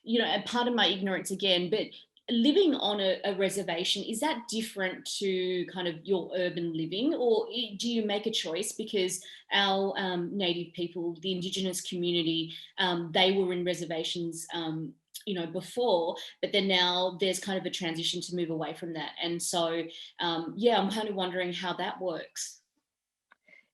and pardon my ignorance again, but living on a reservation, is that different to kind of your urban living, or do you make a choice? Because our native people, the indigenous community, they were in reservations, before, but then now there's kind of a transition to move away from that. And so, yeah, I'm kind of wondering how that works.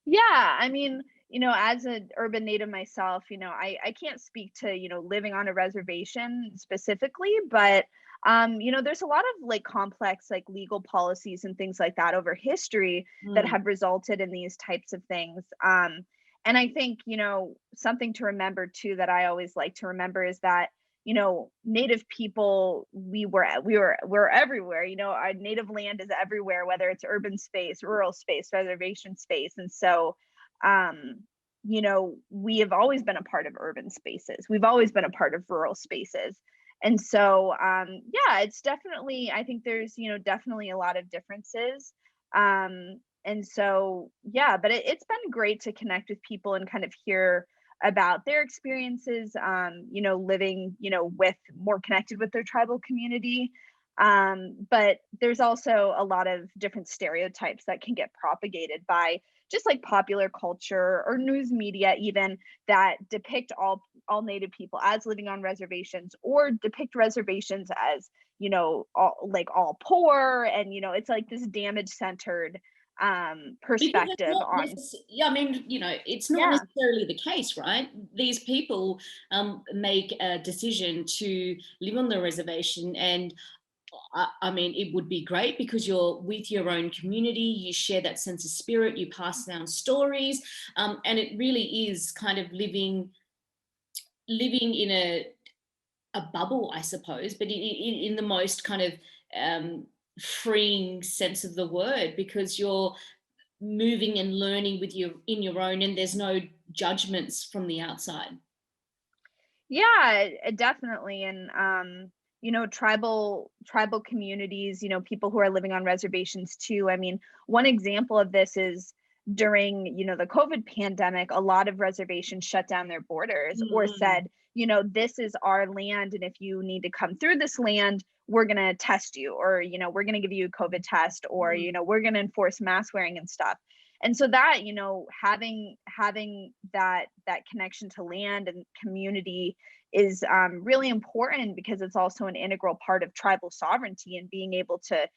Yeah, I mean, as an urban native myself, I can't speak to, living on a reservation specifically, but there's a lot of like complex like legal policies and things like that over history that Mm. have resulted in these types of things. And I think, something to remember too that I always like to remember is that, native people, we're everywhere. Our native land is everywhere, whether it's urban space, rural space, reservation space. And so we have always been a part of urban spaces. We've always been a part of rural spaces. And so, yeah, it's definitely, I think there's, definitely a lot of differences. And so, yeah, but it's been great to connect with people and kind of hear about their experiences, living, with more connected with their tribal community. But there's also a lot of different stereotypes that can get propagated by just like popular culture or news media even that depict all native people as living on reservations or depict reservations as all poor, and it's like this damage centered Because it's perspective not on. yeah, I mean, it's not Yeah. necessarily the case, right? These people make a decision to live on the reservation, and I mean, it would be great because you're with your own community, you share that sense of spirit, you pass down stories, and it really is kind of living in a bubble, I suppose, but in the most kind of um, freeing sense of the word, because you're moving and learning with you in your own, and there's no judgments from the outside. Yeah, definitely. And tribal communities, people who are living on reservations too. I mean, one example of this is during, the COVID pandemic, a lot of reservations shut down their borders or Mm. said, this is our land, and if you need to come through this land, we're going to test you, or we're going to give you a COVID test, or Mm. we're going to enforce mask wearing and stuff. And so that, having that connection to land and community is really important, because it's also an integral part of tribal sovereignty and being able to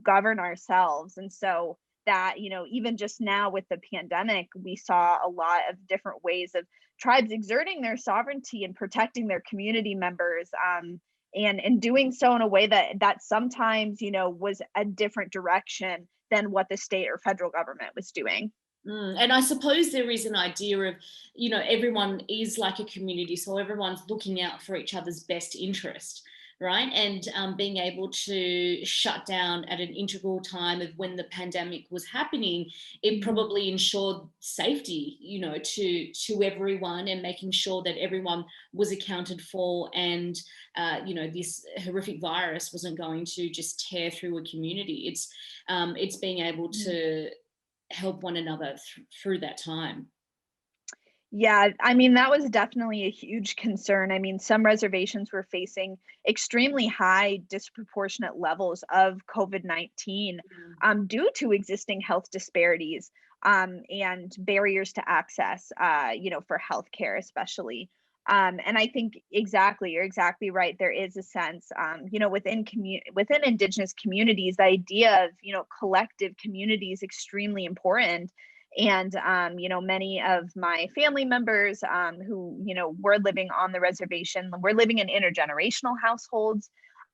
govern ourselves. And so that, even just now with the pandemic, we saw a lot of different ways of tribes exerting their sovereignty and protecting their community members, and doing so in a way that sometimes was a different direction than what the state or federal government was doing. And I suppose there is an idea of, everyone is like a community, so everyone's looking out for each other's best interest, right? And being able to shut down at an integral time of when the pandemic was happening, it Mhm. probably ensured safety, to everyone, and making sure that everyone was accounted for, and this horrific virus wasn't going to just tear through a community. It's being able Mhm. to help one another through that time. Yeah, I mean, that was definitely a huge concern. I mean, some reservations were facing extremely high, disproportionate levels of COVID-19, Mm. due to existing health disparities, and barriers to access, for healthcare, especially. And I think exactly, you're exactly right. There is a sense, within Indigenous communities, the idea of collective community is extremely important. And many of my family members, who were living on the reservation, were living in intergenerational households.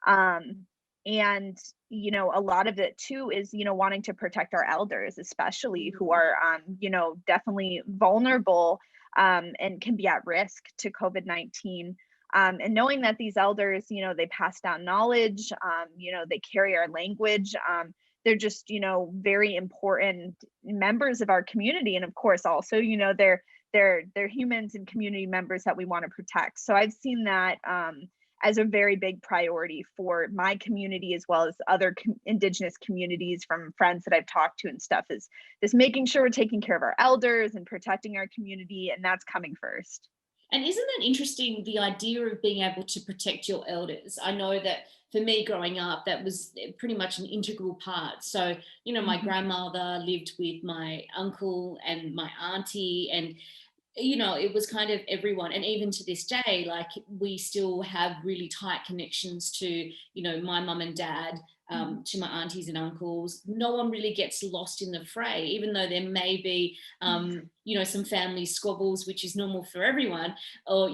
Um, and a lot of it too is wanting to protect our elders, especially who Mm. are definitely vulnerable, and can be at risk to COVID-19. And knowing that these elders, they pass down knowledge, they carry our language, they're just very important members of our community. And of course also they're humans and community members that we want to protect. So I've seen that, as a very big priority for my community, as well as other Indigenous communities, from friends that I've talked to and stuff, is this making sure we're taking care of our elders and protecting our community, and that's coming first. And isn't that interesting, the idea of being able to protect your elders? I know that for me growing up, that was pretty much an integral part. So, my Mhm. grandmother lived with my uncle and my auntie, and it was kind of everyone. And even to this day, like, we still have really tight connections to, my mum and dad, Mhm. to my aunties and uncles. No one really gets lost in the fray, even though there may be, some family squabbles, which is normal for everyone. Or,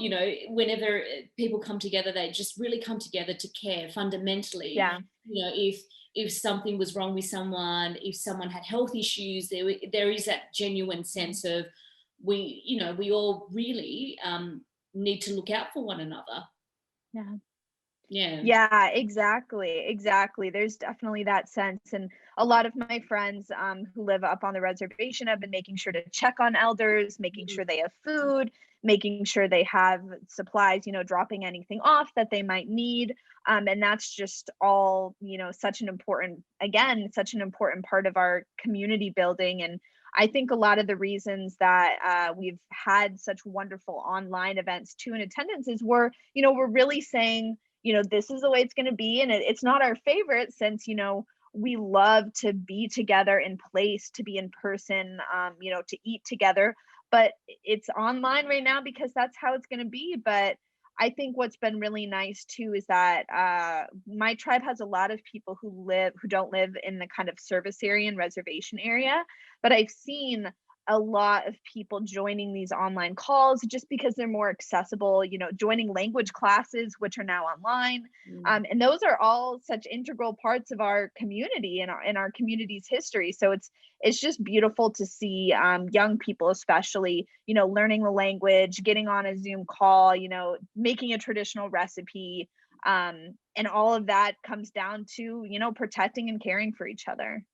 whenever people come together, they just really come together to care fundamentally. Yeah. If something was wrong with someone, if someone had health issues, there is that genuine Mhm. sense of, we all really need to look out for one another. Yeah. Yeah. Yeah, exactly, exactly. There's definitely that sense, and a lot of my friends who live up on the reservation have been making sure to check on elders, making Mhm. sure they have food, making sure they have supplies, dropping anything off that they might need. And that's just all, such an important, again, such an important part of our community building. And I think a lot of the reasons that we've had such wonderful online events too in attendance is we're really saying, this is the way it's going to be. And it's not our favorite since, we love to be together in place, to be in person, to eat together. But it's online right now because that's how it's going to be. But I think what's been really nice too is that my tribe has a lot of people who don't live in the kind of service area and reservation area, but I've seen a lot of people joining these online calls just because they're more accessible, joining language classes, which are now online. Mm. And those are all such integral parts of our community and our community's history. So it's just beautiful to see young people, especially, learning the language, getting on a Zoom call, making a traditional recipe. And all of that comes down to, protecting and caring for each other.